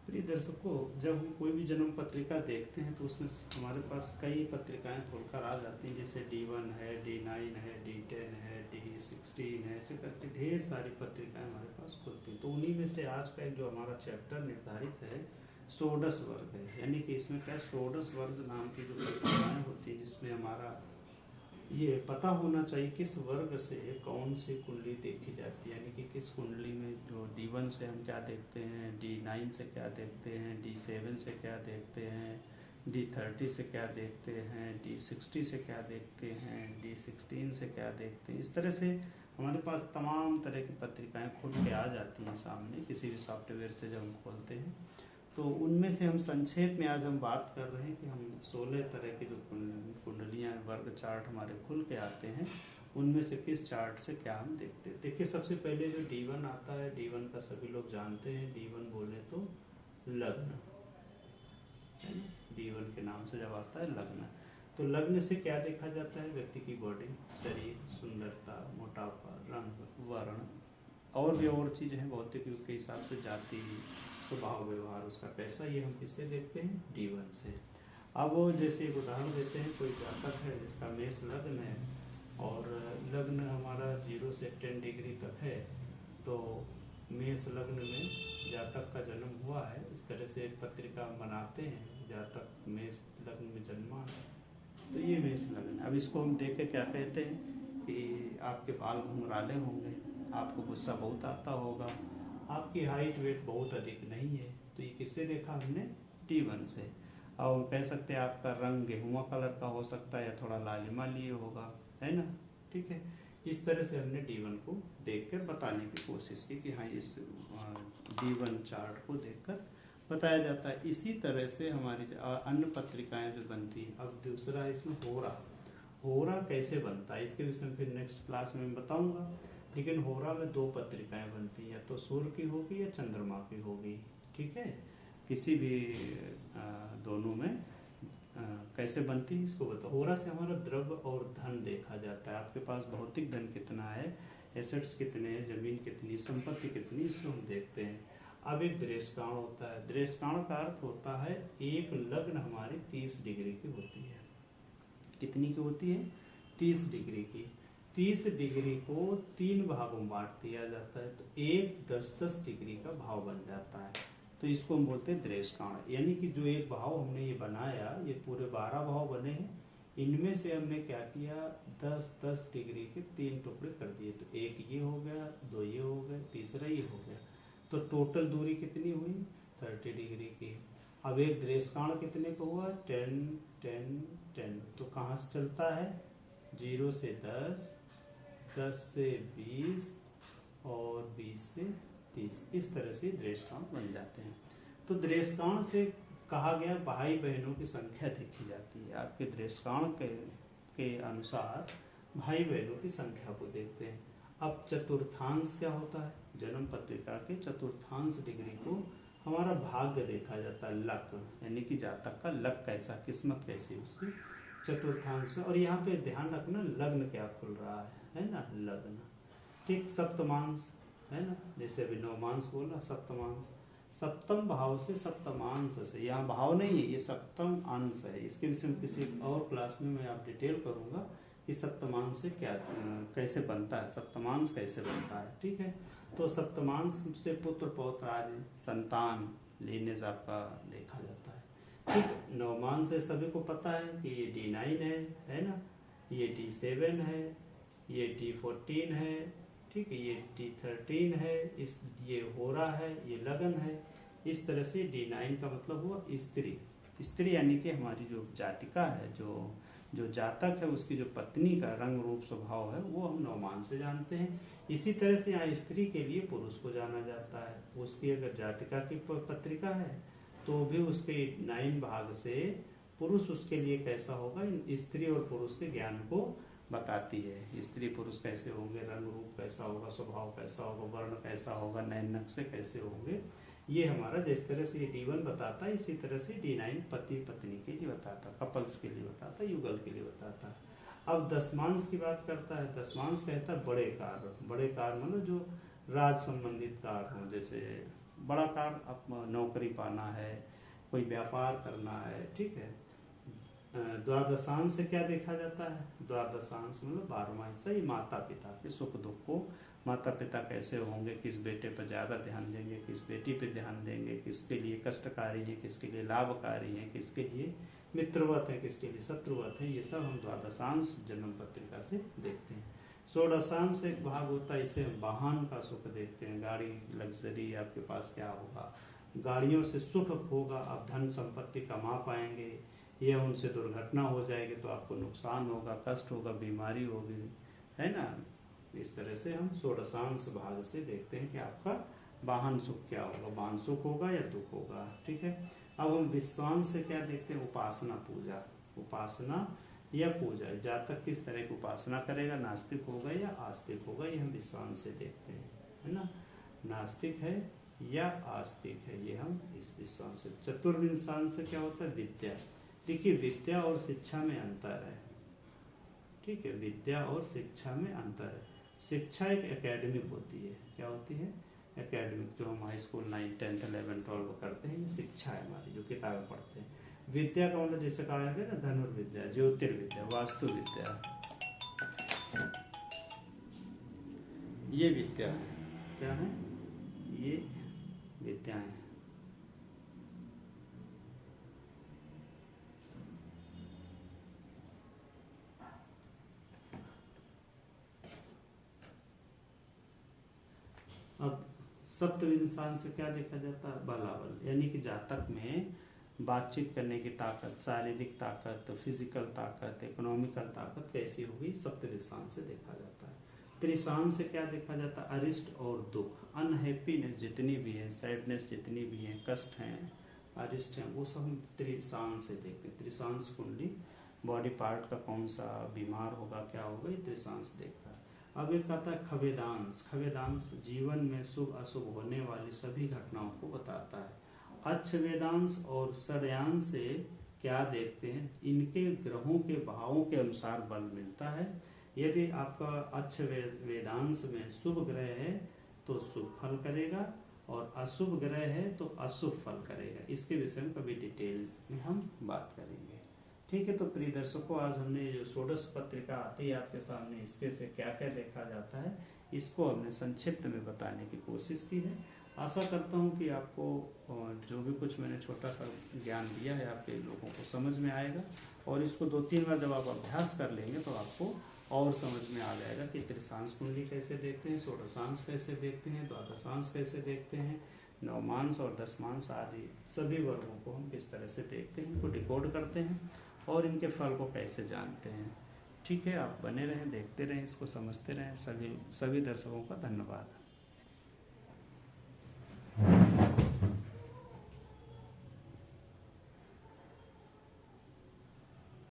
प्रिय दर्शकों, जब हम कोई भी जन्म पत्रिका देखते हैं तो उसमें हमारे पास कई पत्रिकाएं खुलकर आ जाती हैं, जैसे D1 है, D9 है, D10 है, D16 है, ऐसे करके ढेर सारी पत्रिकाएं हमारे पास खुलती हैं। तो उन्हीं में से आज का एक जो हमारा चैप्टर निर्धारित है षोडश वर्ग है, यानी कि इसमें क्या षोडश वर्ग नाम की जो पत्रिकाएं होती हैं, जिसमें हमारा ये पता होना चाहिए किस वर्ग से कौन सी कुंडली देखी जाती है, यानी कि किस कुंडली में जो D1 से हम क्या देखते हैं, D9 से क्या देखते हैं, D7 से क्या देखते हैं, D30 से क्या देखते हैं, D60 से क्या देखते हैं, D16 से क्या देखते हैं। इस तरह से हमारे पास तमाम तरह की पत्रिकाएं खुल के आ जाती हैं सामने किसी भी सॉफ्टवेयर से जब हम खोलते हैं। तो उनमें से हम संक्षेप में आज हम बात कर रहे हैं कि हम 16 तरह के जो कुंडलियाँ वर्ग चार्ट हमारे खुल के आते हैं, उनमें से किस चार्ट से क्या हम देखते हैं। देखिए, सबसे पहले जो D1 आता है, D1 का सभी लोग जानते हैं। D1 बोले तो लग्न है ना, D1 के नाम से जब आता है लग्न, तो लग्न से क्या देखा जाता है, व्यक्ति की बॉडी, शरीर, सुंदरता, मोटापा, रंग, वर्ण और भी और चीज़ है भौतिक युग के हिसाब से, जाति, स्वभाव, व्यवहार उसका कैसा, ये हम किससे देखते हैं, D1 से। अब वो जैसे एक उदाहरण देते हैं, कोई जातक है जिसका मेष लग्न है और लग्न हमारा 0 से 10 डिग्री तक है, तो मेष लग्न में जातक का जन्म हुआ है, इस तरह से एक पत्रिका बनाते हैं, जातक मेष लग्न में जन्मा है, तो ये मेष लग्न। अब इसको हम देख के क्या कहते हैं कि आपके बाल घुंघराले होंगे, आपको गुस्सा बहुत आता होगा, आपकी हाइट वेट बहुत अधिक नहीं है, तो ये किससे देखा हमने, D1 से। और हम कह सकते हैं आपका रंग गेहुआ कलर का हो सकता है या थोड़ा लालिमा लिए होगा, है ना, ठीक है। इस तरह से हमने D1 को देखकर बताने की कोशिश की कि हाँ, इस D1 चार्ट को देखकर बताया जाता है। इसी तरह से हमारी अन्य पत्रिकाएं जो बनती हैं। अब दूसरा इसमें होरा कैसे बनता है, इसके विषय में फिर नेक्स्ट क्लास में बताऊंगा। लेकिन होरा में 2 पत्रिकाएं बनती हैं, तो सूर्य की होगी या चंद्रमा की होगी, ठीक है। किसी भी दोनों में कैसे बनती है इसको बताओ। होरा से हमारा द्रव्य और धन देखा जाता है, आपके पास भौतिक धन कितना है, एसेट्स कितने हैं, जमीन कितनी, संपत्ति कितनी, इसको हम देखते हैं। अब एक दृष्टान होता है, दृष्टान का अर्थ होता है एक लग्न हमारी 30 डिग्री की होती है। कितनी की होती है, 30 डिग्री की। 30 डिग्री को 3 भागों में बांट दिया जाता है, तो एक 10-10 डिग्री का भाव बन जाता है, तो इसको हम बोलते हैं दृष्टान। यानी कि जो एक भाव हमने ये बनाया, ये पूरे 12 भाव बने हैं, इनमें से हमने क्या किया, 10-10 डिग्री के 3 टुकड़े कर दिए, तो एक ये हो गया, 2 ये हो गए, तीसरा ये हो गया, तो टोटल दूरी कितनी हुई, 30 डिग्री की। अब एक दृष्टान कितने को हुआ, 10 10 10, तो कहाँ से चलता है, 0 से 10, 10 से 20 और 20 से 30, इस तरह से दृष्टान बन जाते हैं। तो दृष्टान से कहा गया भाई बहनों की संख्या देखी जाती है, आपके दृष्टान के अनुसार भाई बहनों की संख्या को देखते हैं। अब चतुर्थांश क्या होता है, जन्म पत्रिका के चतुर्थांश डिग्री को हमारा भाग्य देखा जाता है, लक, यानी कि जातक का लक कैसा, किस्मत कैसी उसकी, चतुर्थांश में। और यहाँ पे ध्यान रखना लग्न क्या खुल रहा है ना, लग्न, ठीक। सप्तमांश है ना, जैसे अभी नवमांश बोला, सप्तमांश, सप्तम भाव से सप्तमांश से, यहाँ भाव नहीं है, ये सप्तम अंश है। इसके विषय में किसी और क्लास में मैं आप डिटेल करूंगा कि सप्तमांश से क्या कैसे बनता है, सप्तमांश कैसे बनता है, ठीक है। तो सप्तमांश से पुत्र पौत्र आदि संतान लेने से आपका देखा जाता है, ठीक। नवमांश से सभी को पता है कि ये D9 है ना, ये D7 है, ये D14 है, ठीक है, ये D13 है, इस ये होरा है, ये लगन है। इस तरह से D9 का मतलब हुआ स्त्री, स्त्री यानी कि हमारी जो जातिका है, जो जातक है, उसकी जो पत्नी का रंग रूप स्वभाव है, वो हम नवमान से जानते हैं। इसी तरह से यहाँ स्त्री के लिए पुरुष को जाना जाता है, उसकी अगर जातिका की पत्रिका है तो भी उसके 9 भाग से पुरुष उसके लिए कैसा होगा, स्त्री और पुरुष के ज्ञान को बताती है। स्त्री पुरुष कैसे होंगे, रंग रूप कैसा होगा, स्वभाव कैसा होगा, वर्ण कैसा होगा, नयन नक्शे कैसे होंगे, ये हमारा जिस तरह से D1 बताता है, इसी तरह से D9 पति पत्नी के लिए बताता है, कपल्स के लिए बताता है, युगल के लिए बताता है। अब दशमांश की बात करता है, दशमांश कहता है बड़े कार्य, बड़े कार्य मतलब जो राज संबंधित कार्य हो, जैसे बड़ा कार्य, आप नौकरी पाना है, कोई व्यापार करना है, ठीक है। द्वादशांश से क्या देखा जाता है? द्वादशांश मतलब 12वां हिस्सा, ये माता पिता के सुख दुख को, माता पिता कैसे होंगे, किस बेटे पर ज़्यादा ध्यान देंगे, किस बेटी पर ध्यान देंगे, किसके लिए कष्टकारी है, किसके लिए लाभकारी है, किसके लिए मित्रवत है, किसके लिए शत्रुवत है, ये सब हम द्वादशांश जन्म पत्रिका से देखते हैं। षोडशांश एक भाग होता है, इसे हम वाहन का सुख देखते हैं, गाड़ी लग्जरी आपके पास क्या होगा, गाड़ियों से सुख होगा, आप धन संपत्ति कमा पाएंगे, या उनसे दुर्घटना हो जाएगी तो आपको नुकसान होगा, कष्ट होगा, बीमारी होगी, है ना। इस तरह से हम षोडशांश भाग से देखते हैं कि आपका वाहन सुख क्या होगा, वाहन सुख होगा या दुख होगा, ठीक है। अब हम विश्वांश से क्या देखते हैं? उपासना पूजा, उपासना या पूजा, जातक किस तरह की उपासना करेगा, नास्तिक होगा या आस्तिक होगा, ये हम विश्वांश से देखते हैं, है ना। नास्तिक है या आस्तिक है, ये हम इस विश्वांश से। चतुर्विंशांश से क्या होता है? विद्या। देखिए विद्या और शिक्षा में अंतर है, ठीक है, विद्या और शिक्षा में अंतर है। शिक्षा एक एकेडमिक होती है, क्या होती है? एकेडमिक, जो हम हाई स्कूल 9, 10, 11, 12 करते हैं, ये शिक्षा है हमारी, जो किताबें पढ़ते हैं। विद्या का मतलब जैसे कहा गया ना, धनुर्विद्या, ज्योतिर्विद्या, वास्तु विद्या, ये विद्या है, क्या है? ये विद्या है। अब सप्तविंशांश से क्या देखा जाता है? बलाबल, यानी कि जातक में बातचीत करने की ताकत, शारीरिक ताकत, फिजिकल ताकत, इकोनॉमिकल ताकत कैसी होगी, सप्तविंशांश से देखा जाता है। त्रिशांश से क्या देखा जाता है? अरिष्ट और दुख, अनहैप्पीनेस जितनी भी है, सैडनेस जितनी भी है, कष्ट हैं, अरिष्ट हैं, वो सब हम त्रिशांश से देखते हैं। त्रिशांश कुंडली, बॉडी पार्ट का कौन सा बीमार होगा, क्या होगा, ये त्रिशांश देखता है। अब एक आता है खवेदांश। खवेदांश जीवन में शुभ अशुभ होने वाली सभी घटनाओं को बताता है। अच्छ वेदांश और षड्यांश से क्या देखते हैं? इनके ग्रहों के भावों के अनुसार बल मिलता है। यदि आपका अच्छ वेदांश में शुभ ग्रह है तो शुभ फल करेगा, और अशुभ ग्रह है तो अशुभ फल करेगा। इसके विषय में कभी डिटेल में हम बात करेंगे, ठीक है। तो प्रिय दर्शकों, आज हमने जो षोडश पत्रिका आती है आपके सामने, इसके से क्या क्या देखा जाता है, इसको हमने संक्षिप्त में बताने की कोशिश की है। आशा करता हूँ कि आपको जो भी कुछ मैंने छोटा सा ज्ञान दिया है आपके लोगों को समझ में आएगा, और इसको 2-3 बार जब आप अभ्यास कर लेंगे तो आपको और समझ में आ जाएगा कि त्रिशांश कुंडली कैसे देखते हैं, षोडशांश कैसे देखते हैं, द्वादशांश कैसे देखते हैं, नवमांश और दशमांश आदि सभी वर्गों को हम किस तरह से देखते हैं, इनको डिकोड करते हैं और इनके फल को कैसे जानते हैं। ठीक है, आप बने रहें, देखते रहें, इसको समझते रहें। सभी दर्शकों का धन्यवाद।